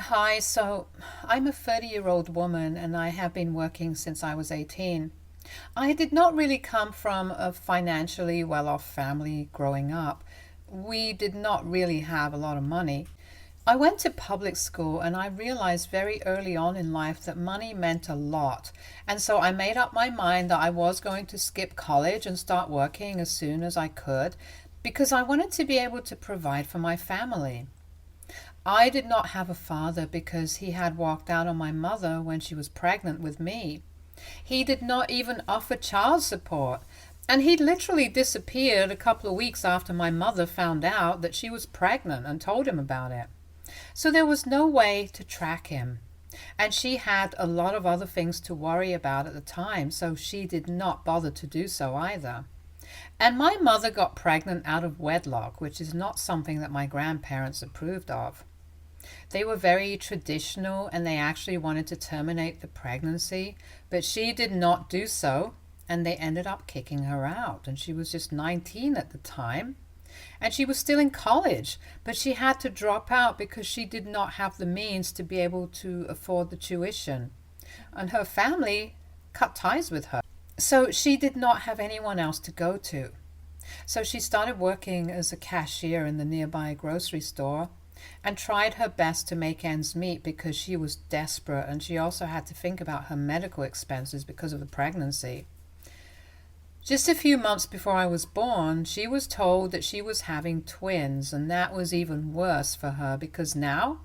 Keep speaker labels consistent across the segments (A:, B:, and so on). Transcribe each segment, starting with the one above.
A: Hi, so I'm a 30-year-old woman and I have been working since I was 18. I did not really come from a financially well-off family growing up. We did not really have a lot of money. I went to public school and I realized very early on in life that money meant a lot. And so I made up my mind that I was going to skip college and start working as soon as I could because I wanted to be able to provide for my family. I did not have a father because he had walked out on my mother when she was pregnant with me. He did not even offer child support, and he literally disappeared a couple of weeks after my mother found out that she was pregnant and told him about it. So there was no way to track him. And she had a lot of other things to worry about at the time, so she did not bother to do so either. And my mother got pregnant out of wedlock, which is not something that my grandparents approved of. They were very traditional and they actually wanted to terminate the pregnancy, but she did not do so, and they ended up kicking her out. And she was just 19 at the time, and she was still in college, but she had to drop out because she did not have the means to be able to afford the tuition. And her family cut ties with her. So she did not have anyone else to go to. So she started working as a cashier in the nearby grocery store and tried her best to make ends meet because she was desperate, and she also had to think about her medical expenses because of the pregnancy. Just a few months before I was born, she was told that she was having twins, and that was even worse for her because now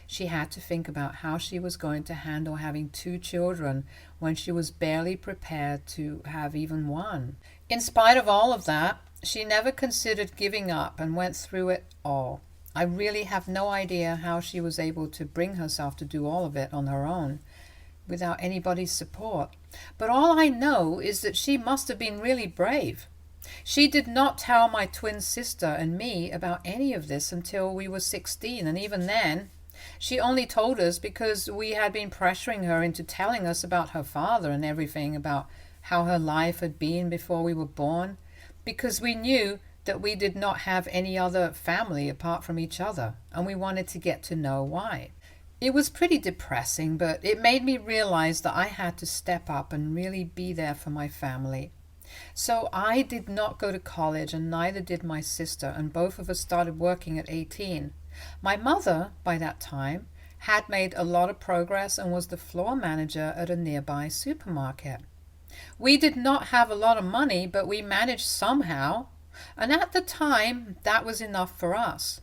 A: she had to think about how she was going to handle having two children when she was barely prepared to have even one. In spite of all of that, she never considered giving up and went through it all. I really have no idea how she was able to bring herself to do all of it on her own without anybody's support. But all I know is that she must have been really brave. She did not tell my twin sister and me about any of this until we were 16, and even then, she only told us because we had been pressuring her into telling us about her father and everything, about how her life had been before we were born, because we knew that we did not have any other family apart from each other, and we wanted to get to know why. It was pretty depressing, but it made me realize that I had to step up and really be there for my family. So I did not go to college, and neither did my sister, and both of us started working at 18. My mother, by that time, had made a lot of progress and was the floor manager at a nearby supermarket. We did not have a lot of money, but we managed somehow. And at the time, that was enough for us.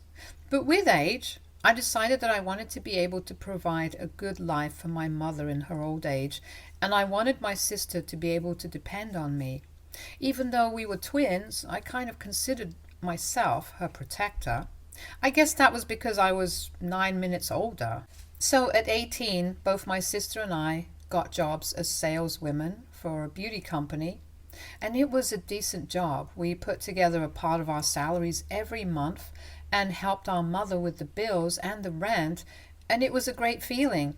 A: But with age, I decided that I wanted to be able to provide a good life for my mother in her old age, and I wanted my sister to be able to depend on me. Even though we were twins, I kind of considered myself her protector. I guess that was because I was 9 minutes older. So at 18, both my sister and I got jobs as saleswomen for a beauty company. And it was a decent job. We put together a part of our salaries every month and helped our mother with the bills and the rent, and it was a great feeling.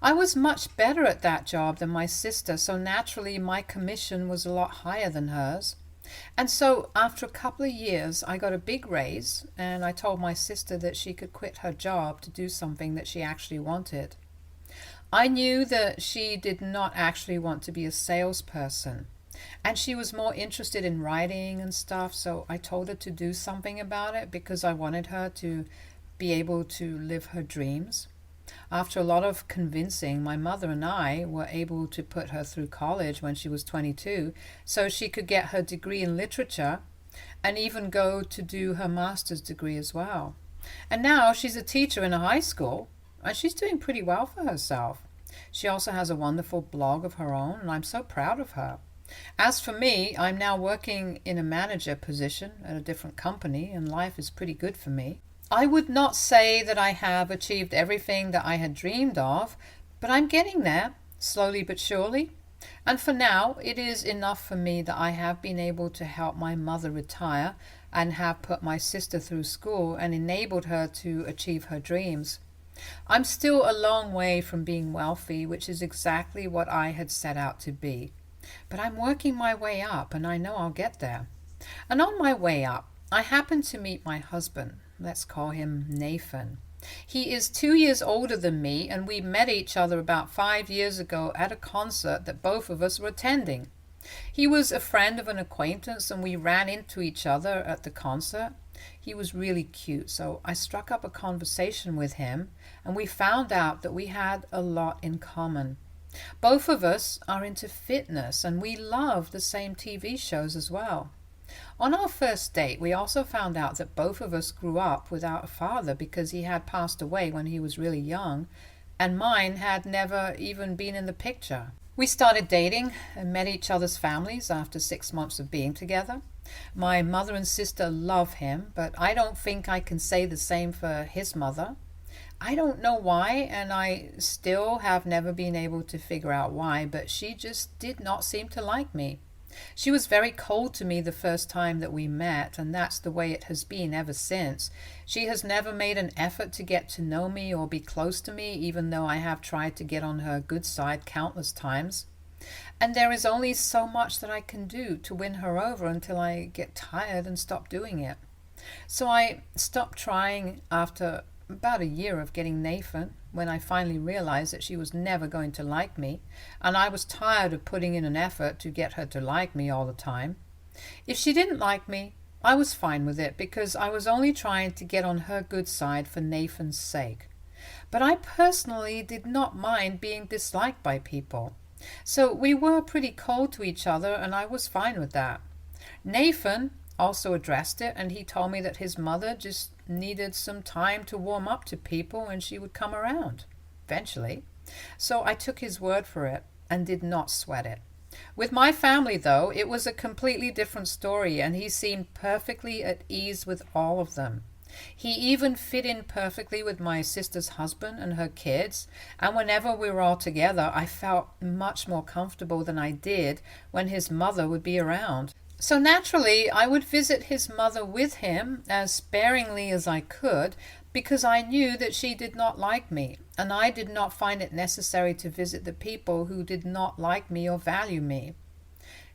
A: I was much better at that job than my sister, so naturally my commission was a lot higher than hers. And so after a couple of years, I got a big raise, and I told my sister that she could quit her job to do something that she actually wanted. I knew that she did not actually want to be a salesperson, and she was more interested in writing and stuff, so I told her to do something about it because I wanted her to be able to live her dreams. After a lot of convincing, my mother and I were able to put her through college when she was 22 so she could get her degree in literature and even go to do her master's degree as well. And now she's a teacher in a high school, and she's doing pretty well for herself. She also has a wonderful blog of her own, and I'm so proud of her. As for me, I'm now working in a manager position at a different company, and life is pretty good for me. I would not say that I have achieved everything that I had dreamed of, but I'm getting there, slowly but surely. And for now, it is enough for me that I have been able to help my mother retire and have put my sister through school and enabled her to achieve her dreams. I'm still a long way from being wealthy, which is exactly what I had set out to be. But I'm working my way up, and I know I'll get there. And on my way up, I happened to meet my husband. Let's call him Nathan. He is 2 years older than me, and we met each other about 5 years ago at a concert that both of us were attending. He was a friend of an acquaintance, and we ran into each other at the concert. He was really cute, so I struck up a conversation with him, and we found out that we had a lot in common. Both of us are into fitness, and we love the same TV shows as well. On our first date, we also found out that both of us grew up without a father because he had passed away when he was really young, and mine had never even been in the picture. We started dating and met each other's families after 6 months of being together. My mother and sister love him, but I don't think I can say the same for his mother. I don't know why, and I still have never been able to figure out why, but she just did not seem to like me. She was very cold to me the first time that we met, and that's the way it has been ever since. She has never made an effort to get to know me or be close to me, even though I have tried to get on her good side countless times. And there is only so much that I can do to win her over until I get tired and stop doing it. So I stopped trying after about a year of getting Nathan, when I finally realized that she was never going to like me, and I was tired of putting in an effort to get her to like me all the time. If she didn't like me, I was fine with it because I was only trying to get on her good side for Nathan's sake. But I personally did not mind being disliked by people. So we were pretty cold to each other, and I was fine with that. Nathan also addressed it, and he told me that his mother just needed some time to warm up to people and she would come around eventually. So I took his word for it and did not sweat it. With my family, though, it was a completely different story, and he seemed perfectly at ease with all of them. He even fit in perfectly with my sister's husband and her kids, and whenever we were all together, I felt much more comfortable than I did when his mother would be around. So naturally, I would visit his mother with him as sparingly as I could, because I knew that she did not like me, and I did not find it necessary to visit the people who did not like me or value me.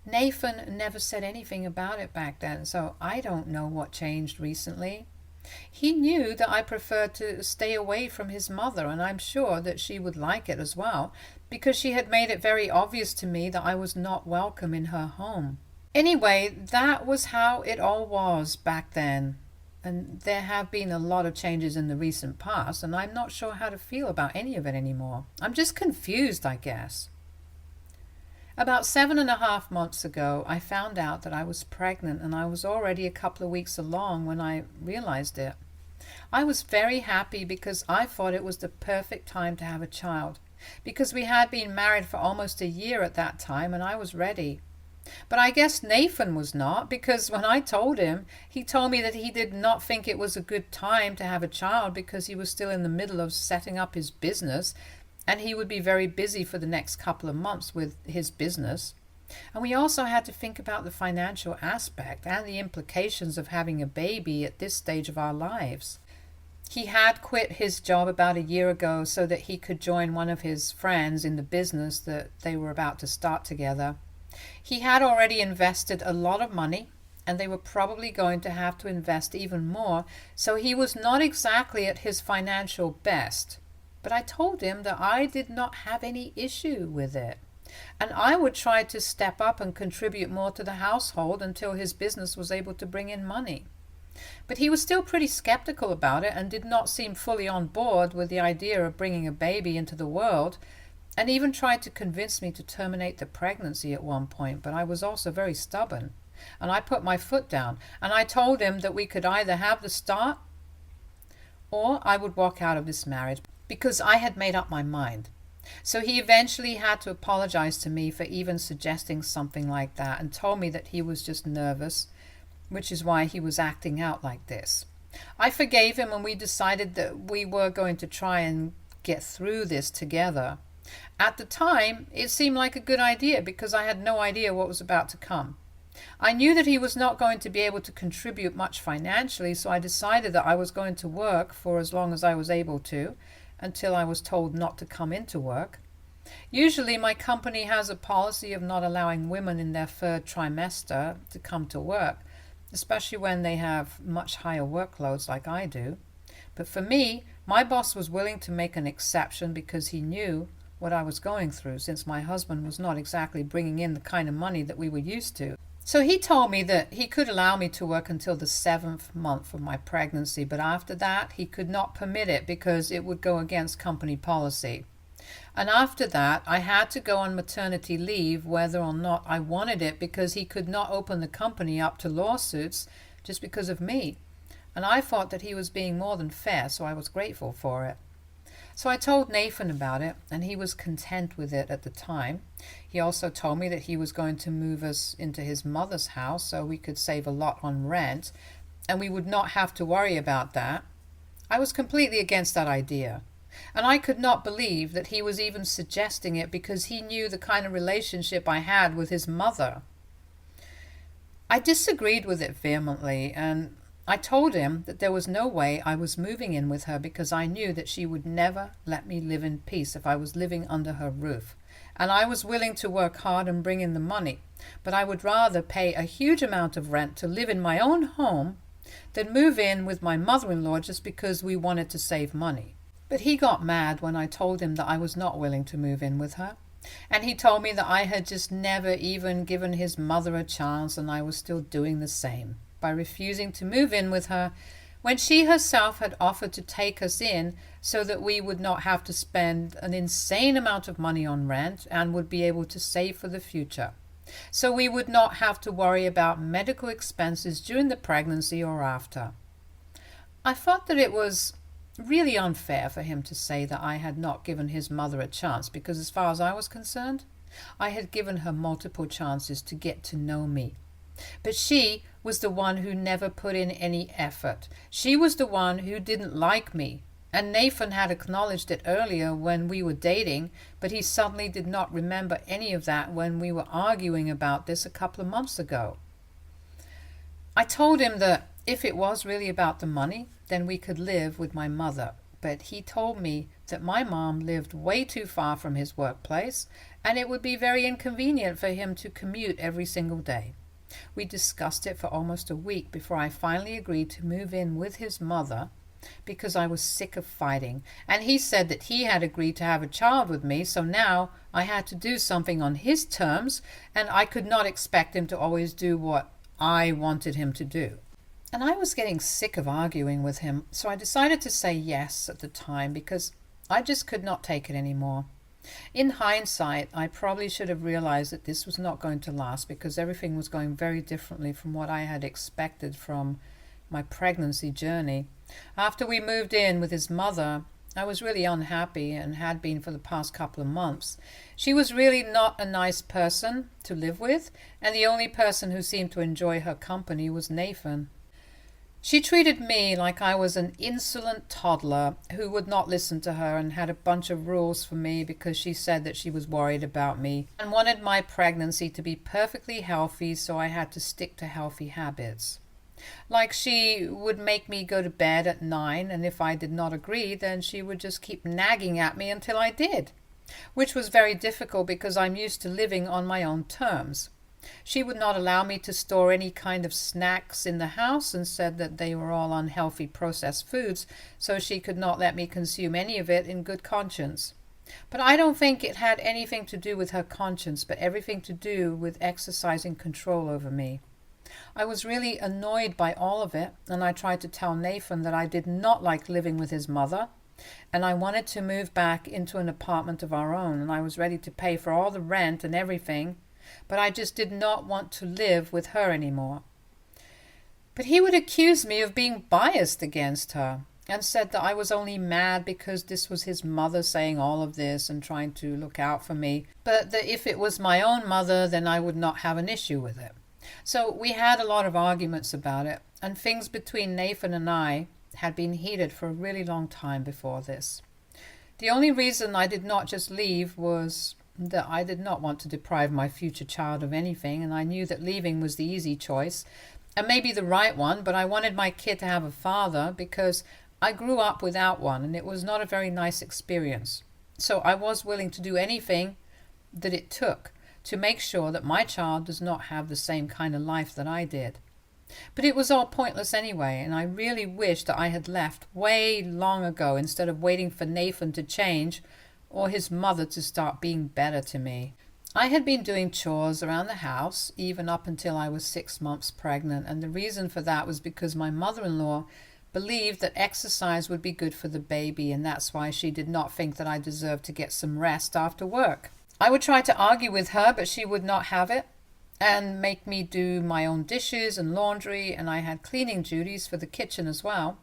A: Nathan never said anything about it back then, so I don't know what changed recently. He knew that I preferred to stay away from his mother, and I'm sure that she would like it as well, because she had made it very obvious to me that I was not welcome in her home. Anyway, that was how it all was back then. And there have been a lot of changes in the recent past, and I'm not sure how to feel about any of it anymore. I'm just confused, I guess. About 7.5 months ago, I found out that I was pregnant, and I was already a couple of weeks along when I realized it. I was very happy because I thought it was the perfect time to have a child, because we had been married for almost a year at that time, and I was ready. But I guess Nathan was not, because when I told him, he told me that he did not think it was a good time to have a child because he was still in the middle of setting up his business, and he would be very busy for the next couple of months with his business. And we also had to think about the financial aspect and the implications of having a baby at this stage of our lives. He had quit his job about a year ago so that he could join one of his friends in the business that they were about to start together. He had already invested a lot of money, and they were probably going to have to invest even more, so he was not exactly at his financial best. But I told him that I did not have any issue with it, and I would try to step up and contribute more to the household until his business was able to bring in money. But he was still pretty skeptical about it and did not seem fully on board with the idea of bringing a baby into the world, and even tried to convince me to terminate the pregnancy at one point, but I was also very stubborn. And I put my foot down, and I told him that we could either have the start or I would walk out of this marriage, because I had made up my mind. So he eventually had to apologize to me for even suggesting something like that, and told me that he was just nervous, which is why he was acting out like this. I forgave him, and we decided that we were going to try and get through this together. At the time, it seemed like a good idea because I had no idea what was about to come. I knew that he was not going to be able to contribute much financially, so I decided that I was going to work for as long as I was able to, until I was told not to come into work. Usually my company has a policy of not allowing women in their third trimester to come to work, especially when they have much higher workloads like I do. But for me, my boss was willing to make an exception because he knew what I was going through, since my husband was not exactly bringing in the kind of money that we were used to. So he told me that he could allow me to work until the 7th month of my pregnancy, but after that he could not permit it because it would go against company policy. And after that, I had to go on maternity leave whether or not I wanted it, because he could not open the company up to lawsuits just because of me. And I thought that he was being more than fair, so I was grateful for it. So I told Nathan about it, and he was content with it at the time. He also told me that he was going to move us into his mother's house so we could save a lot on rent, and we would not have to worry about that. I was completely against that idea. And I could not believe that he was even suggesting it, because he knew the kind of relationship I had with his mother. I disagreed with it vehemently, and I told him that there was no way I was moving in with her, because I knew that she would never let me live in peace if I was living under her roof. And I was willing to work hard and bring in the money, but I would rather pay a huge amount of rent to live in my own home than move in with my mother-in-law just because we wanted to save money. But he got mad when I told him that I was not willing to move in with her. And he told me that I had just never even given his mother a chance, and I was still doing the same by refusing to move in with her when she herself had offered to take us in so that we would not have to spend an insane amount of money on rent and would be able to save for the future. So we would not have to worry about medical expenses during the pregnancy or after. I thought that it was really unfair for him to say that I had not given his mother a chance, because as far as I was concerned, I had given her multiple chances to get to know me. But she was the one who never put in any effort. She was the one who didn't like me. And Nathan had acknowledged it earlier when we were dating, but he suddenly did not remember any of that when we were arguing about this a couple of months ago. I told him that if it was really about the money, then we could live with my mother. But he told me that my mom lived way too far from his workplace, and it would be very inconvenient for him to commute every single day. We discussed it for almost a week before I finally agreed to move in with his mother, because I was sick of fighting. And he said that he had agreed to have a child with me, so now I had to do something on his terms, and I could not expect him to always do what I wanted him to do. And I was getting sick of arguing with him, so I decided to say yes at the time, because I just could not take it anymore. In hindsight, I probably should have realized that this was not going to last, because everything was going very differently from what I had expected from my pregnancy journey. After we moved in with his mother, I was really unhappy, and had been for the past couple of months. She was really not a nice person to live with, and the only person who seemed to enjoy her company was Nathan. She treated me like I was an insolent toddler who would not listen to her, and had a bunch of rules for me because she said that she was worried about me and wanted my pregnancy to be perfectly healthy, so I had to stick to healthy habits. Like, she would make me go to bed at 9, and if I did not agree, then she would just keep nagging at me until I did, which was very difficult because I'm used to living on my own terms. She would not allow me to store any kind of snacks in the house, and said that they were all unhealthy processed foods, so she could not let me consume any of it in good conscience. But I don't think it had anything to do with her conscience, but everything to do with exercising control over me. I was really annoyed by all of it, and I tried to tell Nathan that I did not like living with his mother, and I wanted to move back into an apartment of our own, and I was ready to pay for all the rent and everything, but I just did not want to live with her anymore. But he would accuse me of being biased against her, and said that I was only mad because this was his mother saying all of this and trying to look out for me, but that if it was my own mother, then I would not have an issue with it. So we had a lot of arguments about it, and things between Nathan and I had been heated for a really long time before this. The only reason I did not just leave was that I did not want to deprive my future child of anything, and I knew that leaving was the easy choice, and maybe the right one, but I wanted my kid to have a father because I grew up without one, and it was not a very nice experience. So I was willing to do anything that it took to make sure that my child does not have the same kind of life that I did. But it was all pointless anyway, and I really wish that I had left way long ago instead of waiting for Nathan to change or his mother to start being better to me. I had been doing chores around the house even up until I was 6 months pregnant, and the reason for that was because my mother-in-law believed that exercise would be good for the baby, and that's why she did not think that I deserved to get some rest after work. I would try to argue with her, but she would not have it and make me do my own dishes and laundry, and I had cleaning duties for the kitchen as well.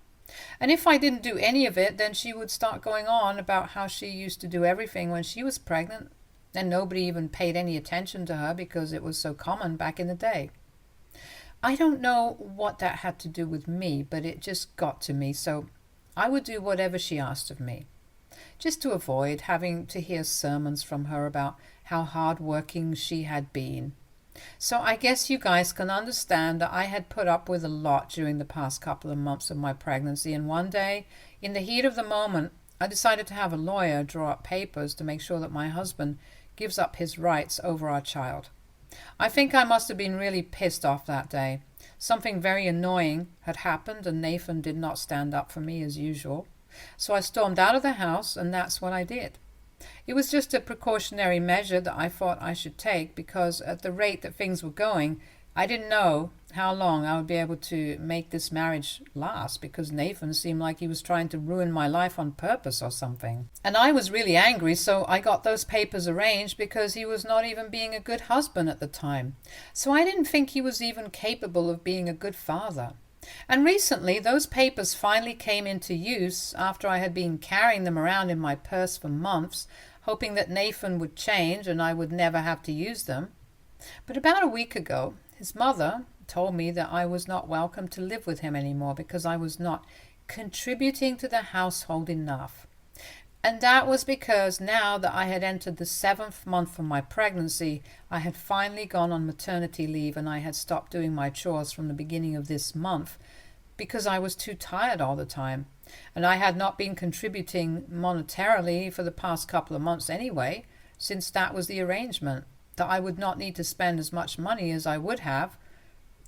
A: And if I didn't do any of it, then she would start going on about how she used to do everything when she was pregnant, and nobody even paid any attention to her because it was so common back in the day. I don't know what that had to do with me, but it just got to me, so I would do whatever she asked of me, just to avoid having to hear sermons from her about how hard-working she had been. So I guess you guys can understand that I had put up with a lot during the past couple of months of my pregnancy, and one day, in the heat of the moment, I decided to have a lawyer draw up papers to make sure that my husband gives up his rights over our child. I think I must have been really pissed off that day. Something very annoying had happened, and Nathan did not stand up for me as usual. So I stormed out of the house, and that's what I did. It was just a precautionary measure that I thought I should take because at the rate that things were going, I didn't know how long I would be able to make this marriage last because Nathan seemed like he was trying to ruin my life on purpose or something. And I was really angry, so I got those papers arranged because he was not even being a good husband at the time. So I didn't think he was even capable of being a good father. And recently, those papers finally came into use after I had been carrying them around in my purse for months, hoping that Nathan would change and I would never have to use them. But about a week ago, his mother told me that I was not welcome to live with him anymore because I was not contributing to the household enough. And that was because now that I had entered the 7th month of my pregnancy, I had finally gone on maternity leave and I had stopped doing my chores from the beginning of this month because I was too tired all the time. And I had not been contributing monetarily for the past couple of months anyway, since that was the arrangement, that I would not need to spend as much money as I would have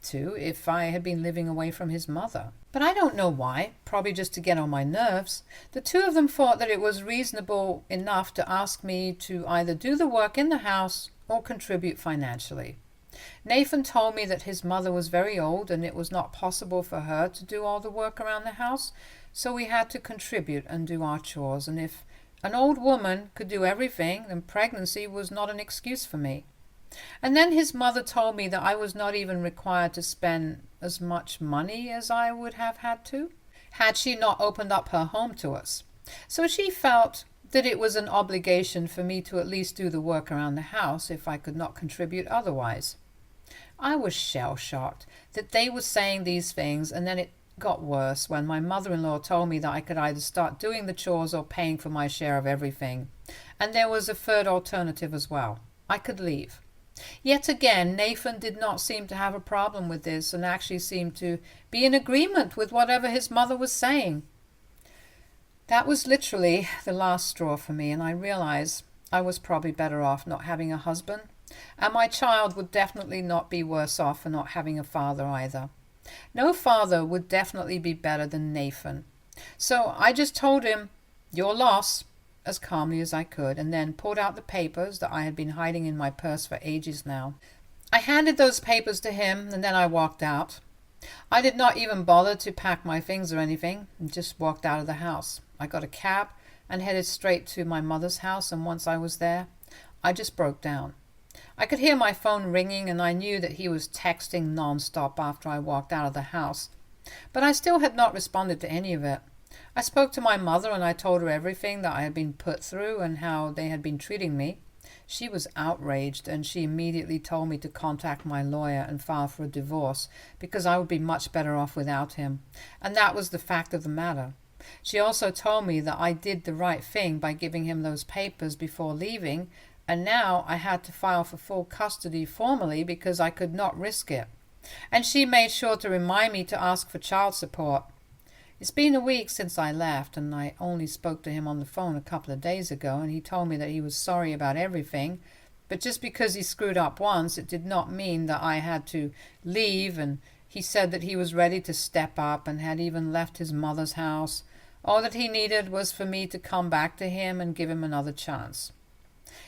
A: to if I had been living away from his mother. But I don't know why, probably just to get on my nerves. The two of them thought that it was reasonable enough to ask me to either do the work in the house or contribute financially. Nathan told me that his mother was very old and it was not possible for her to do all the work around the house, so we had to contribute and do our chores, and if an old woman could do everything, then pregnancy was not an excuse for me. And then his mother told me that I was not even required to spend as much money as I would have had to, had she not opened up her home to us. So she felt that it was an obligation for me to at least do the work around the house if I could not contribute otherwise. I was shell-shocked that they were saying these things, and then it got worse when my mother-in-law told me that I could either start doing the chores or paying for my share of everything. And there was a third alternative as well. I could leave. Yet again, Nathan did not seem to have a problem with this and actually seemed to be in agreement with whatever his mother was saying. That was literally the last straw for me, and I realized I was probably better off not having a husband, and my child would definitely not be worse off for not having a father either. No father would definitely be better than Nathan. So I just told him, "Your loss," as calmly as I could, and then pulled out the papers that I had been hiding in my purse for ages now. I handed those papers to him, and then I walked out. I did not even bother to pack my things or anything, and just walked out of the house. I got a cab and headed straight to my mother's house, and once I was there, I just broke down. I could hear my phone ringing, and I knew that he was texting non-stop after I walked out of the house. But I still had not responded to any of it. I spoke to my mother, and I told her everything that I had been put through and how they had been treating me. She was outraged, and she immediately told me to contact my lawyer and file for a divorce because I would be much better off without him. And that was the fact of the matter. She also told me that I did the right thing by giving him those papers before leaving, and now I had to file for full custody formally because I could not risk it. And she made sure to remind me to ask for child support. It's been a week since I left, and I only spoke to him on the phone a couple of days ago, and he told me that he was sorry about everything, but just because he screwed up once, it did not mean that I had to leave and He said that he was ready to step up and had even left his mother's house. All that he needed was for me to come back to him and give him another chance.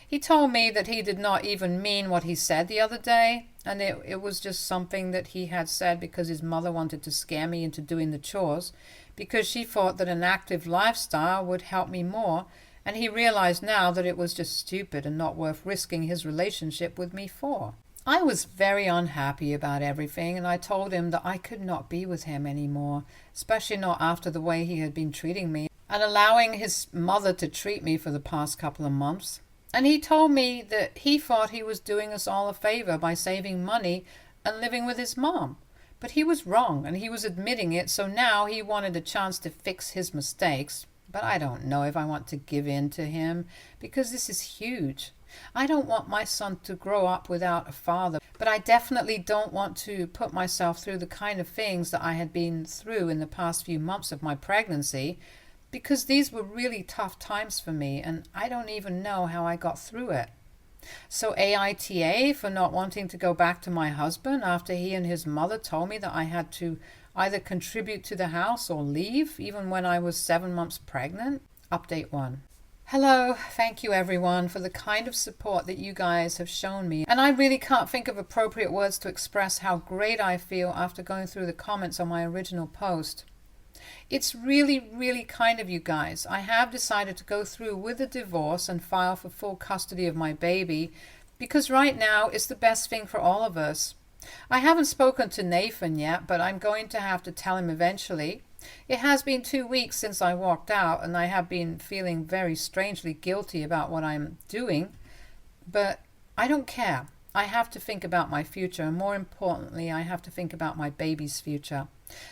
A: He told me that he did not even mean what he said the other day, and it was just something that he had said because his mother wanted to scare me into doing the chores, because she thought that an active lifestyle would help me more, and he realized now that it was just stupid and not worth risking his relationship with me for. I was very unhappy about everything, and I told him that I could not be with him anymore, especially not after the way he had been treating me and allowing his mother to treat me for the past couple of months. And he told me that he thought he was doing us all a favor by saving money and living with his mom. But he was wrong, and he was admitting it, so now he wanted a chance to fix his mistakes. But I don't know if I want to give in to him, because this is huge. I don't want my son to grow up without a father, but I definitely don't want to put myself through the kind of things that I had been through in the past few months of my pregnancy, because these were really tough times for me, and I don't even know how I got through it. So aita for not wanting to go back to my husband after he and his mother told me that I had to either contribute to the house or leave, even when I was 7 months pregnant. Update 1. Hello, thank you everyone for the kind of support that you guys have shown me. And I really can't think of appropriate words to express how great I feel after going through the comments on my original post. It's really, really kind of you guys. I have decided to go through with the divorce and file for full custody of my baby because right now it's the best thing for all of us. I haven't spoken to Nathan yet, but I'm going to have to tell him eventually. It has been 2 weeks since I walked out, and I have been feeling very strangely guilty about what I'm doing, but I don't care. I have to think about my future, and more importantly, I have to think about my baby's future.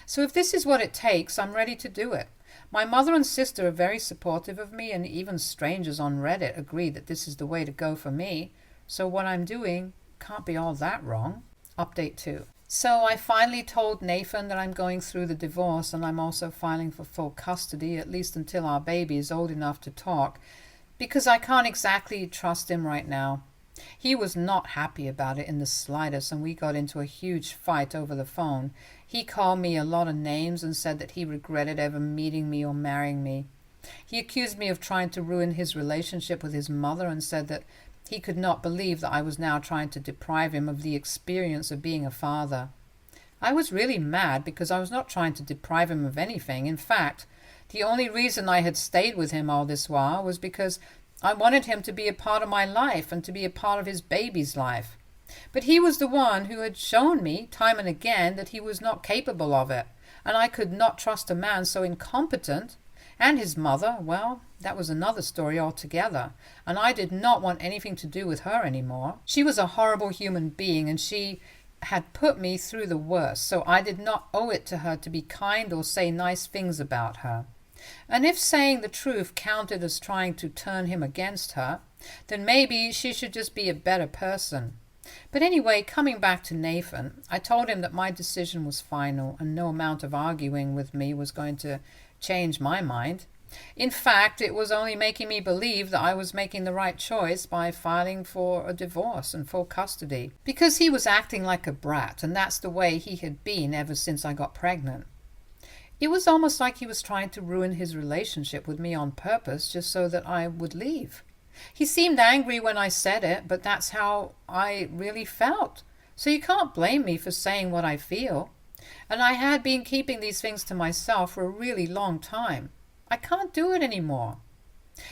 A: So if this is what it takes, I'm ready to do it. My mother and sister are very supportive of me, and even strangers on Reddit agree that this is the way to go for me. So what I'm doing can't be all that wrong. Update 2. So I finally told Nathan that I'm going through the divorce, and I'm also filing for full custody, at least until our baby is old enough to talk, because I can't exactly trust him right now. He was not happy about it in the slightest, and we got into a huge fight over the phone. He called me a lot of names and said that he regretted ever meeting me or marrying me. He accused me of trying to ruin his relationship with his mother and said that he could not believe that I was now trying to deprive him of the experience of being a father. I was really mad because I was not trying to deprive him of anything. In fact, the only reason I had stayed with him all this while was because I wanted him to be a part of my life and to be a part of his baby's life. But he was the one who had shown me time and again that he was not capable of it, and I could not trust a man so incompetent. And his mother, well, that was another story altogether, and I did not want anything to do with her anymore. She was a horrible human being, and she had put me through the worst, so I did not owe it to her to be kind or say nice things about her. And if saying the truth counted as trying to turn him against her, then maybe she should just be a better person. But anyway, coming back to Nathan, I told him that my decision was final and no amount of arguing with me was going to change my mind. In fact, it was only making me believe that I was making the right choice by filing for a divorce and full custody, because he was acting like a brat, and that's the way he had been ever since I got pregnant. It was almost like he was trying to ruin his relationship with me on purpose just so that I would leave. He seemed angry when I said it, but that's how I really felt. So you can't blame me for saying what I feel. And I had been keeping these things to myself for a really long time. I can't do it anymore.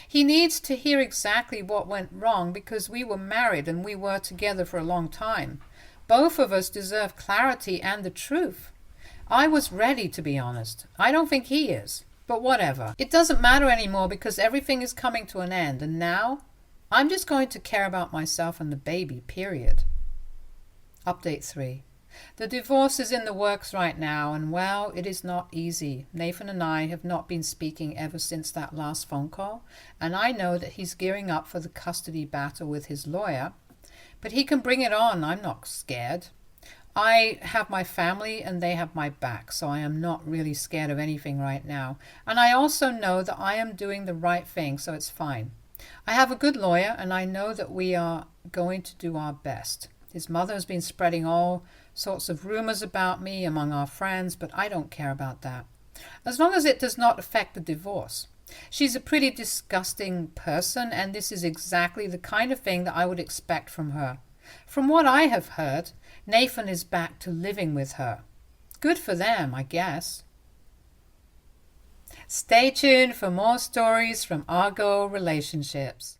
A: He needs to hear exactly what went wrong because we were married and we were together for a long time. Both of us deserve clarity and the truth. I was ready, to be honest. I don't think he is, but whatever. It doesn't matter anymore because everything is coming to an end, and now I'm just going to care about myself and the baby, period. Update 3. The divorce is in the works right now, and well, it is not easy. Nathan and I have not been speaking ever since that last phone call, and I know that he's gearing up for the custody battle with his lawyer, but he can bring it on. I'm not scared. I have my family and they have my back, so I am not really scared of anything right now. And I also know that I am doing the right thing, so it's fine. I have a good lawyer, and I know that we are going to do our best. His mother has been spreading all sorts of rumors about me among our friends, but I don't care about that, as long as it does not affect the divorce. She's a pretty disgusting person, and this is exactly the kind of thing that I would expect from her. From what I have heard, Nathan is back to living with her. Good for them, I guess. Stay tuned for more stories from Argo Relationships.